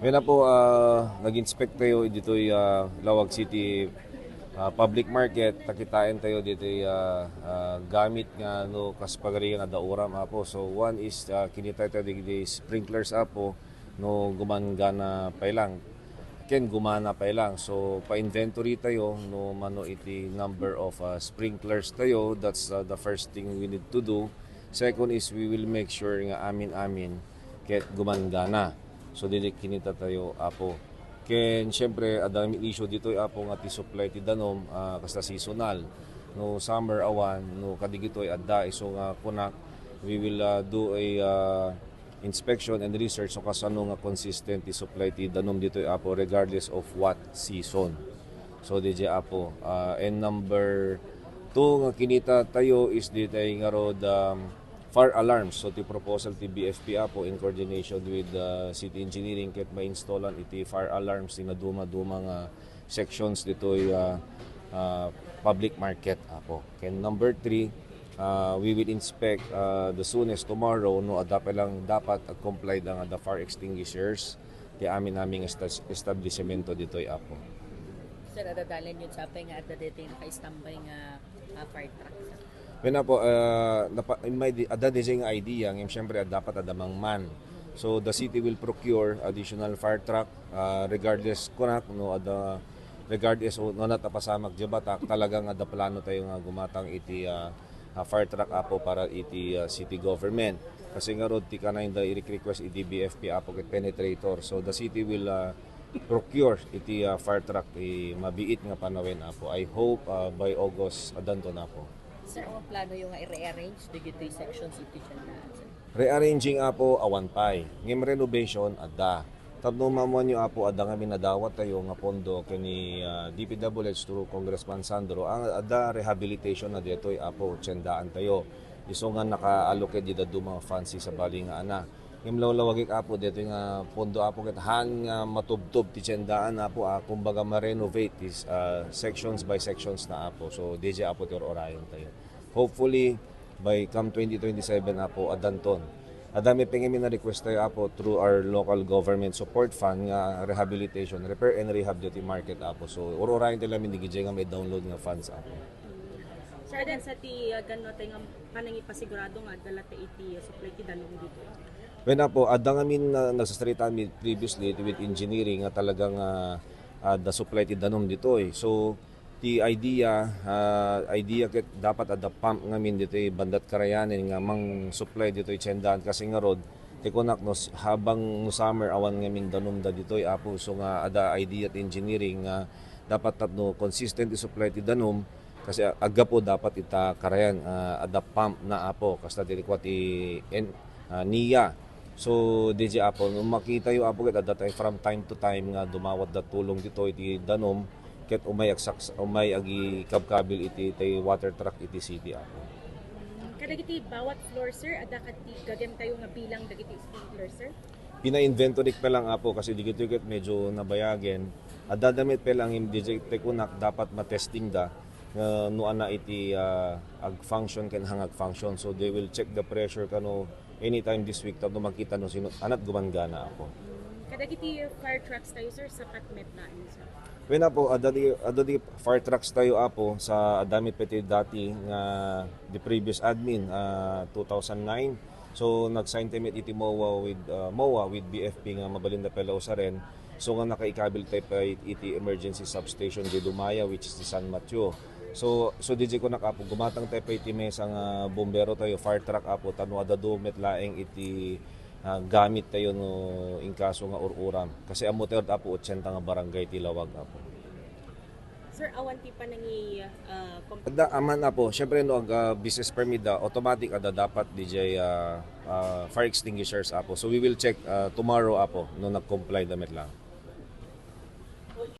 Ngayon na po, nag-inspect tayo dito Lawag City public market. Takitain tayo dito gamit nga no kaspagari nga dauram apo. So one is kinita tayo dito sprinklers apo no gumangana pa lang. Ken gumana pa lang. So pa-inventory tayo no mano iti number of sprinklers tayo. That's the first thing we need to do. Second is we will make sure nga amin ket gumangana. So dili kinita tayo apo. Ken syempre adami issue dito apo nga ti supply ti danom kasta seasonal. No summer awan no kadigito adda iso nga kunak we will do a inspection and research so kasano nga consistent ti supply ti danom dito apo regardless of what season. So DJ apo and number 2 nga kinita tayo is dito nga road fire alarms. So, ti proposal ti BFP apo in coordination with City Engineering ket ma-installan iti fire alarms na duma-duma nga sections dito public market apo. Ken number 3, we will inspect the soonest tomorrow no adapt lang dapat comply ang the fire extinguishers ti aming establishmento dito apo. Sir, adadalan yun sa nga at dito naka-standby nga fire truck. Kaya po, may ada design idea, ngayon siyempre dapat adamang man. So the city will procure additional fire truck regardless kunak no regardless no natapasamak jabatak talagang ada plano tayo nga gumatang iti fire truck apo para iti city government. Kasi nga rod ti kanay da i-request iti BFP apo ket penetrator. So the city will procure iti fire truck mabiit nga panawin apo. I hope by August adanto na po. Sir, ang plano yung i-rearrange dito yung sections ito dyan na? Rearranging apo awan pay. Ngem renovation adda. Tapno mamuan nyo apo adda nga minadawat tayo nga pondo kini DPWH through Congressman Sandro. Ang adda rehabilitation na dito apo tiyandaan tayo. Iso nga naka-allocate dito mga fancy sa bali nga ana. Ngem lawlawagik apo dito nga pondo apo ket han nga matubtob ti tiyandaan apo kumbaga ma-renovate is sections by sections na apo. So DJ apo ti orayon tayo. Hopefully by come 2027 apo adanton. Adami pengemi na request tayo apo through our local government support fund nga rehabilitation, repair and rehab dito market apo. So orayon tayo lamin digijay nga may download nga funds apo. Sir, then sa ti gano tayo nga kanang ipasigurado nga dala ta iti supply ti danom dito. When po, adang amin nagsasalita mi previously with engineering nga talagang the supply ti danom dito So ti idea ket dapat ada pump ngamin dito bandat karayanin nga mang supply dito tiyendaan kasi nga rod ti kunak no habang no summer awan ngamin danom da dito apo so nga ada idea ti engineering nga dapat tatno consistent ti supply ti danom kasi aga po dapat ita karayan ada pump na apo kasta dili kwa ti NIA. So DJ apo nung makita yung apo ket adatay from time to time nga dumawat da tulong dito iti danom ket umay agi kabkabil iti tay water truck iti city apo. Kadagiti bawat floor sir ada kati gagem tayo nga bilang dagiti sprinkler sir. Pina-inventory pa lang apo kasi digito ket medyo nabayagen. Adadamit pa lang im DJ kunak dapat matesting da no ana iti ag function ken hangag function. So they will check the pressure kano anytime this week tapno makita no sino anat gumangana ako. Kadagiti fire trucks tayo sir sapat met na sir. Wena po adadi fire trucks tayo apo sa adamit peti dati nga the previous admin 2009. So nag-sign temet iti MOA with BFP nga mabalinda pelaw sa ren. So nga nakaikabil tayo pa iti emergency substation di Dumaya which is di San Mateo. So DJ ko nakapo gumatang tayo pa iti mesa nga bombero tayo fire truck apo tanwa adado met laeng iti gamit tayo no in kaso nga ururam kasi ang motor apo 80 nga barangay ti Lawag apo. Sir awan ti pa nangi Ada aman apo syempre no ag business permit automatic ada dapat DJ fire extinguishers apo. So we will check tomorrow apo no nag-comply damit lang.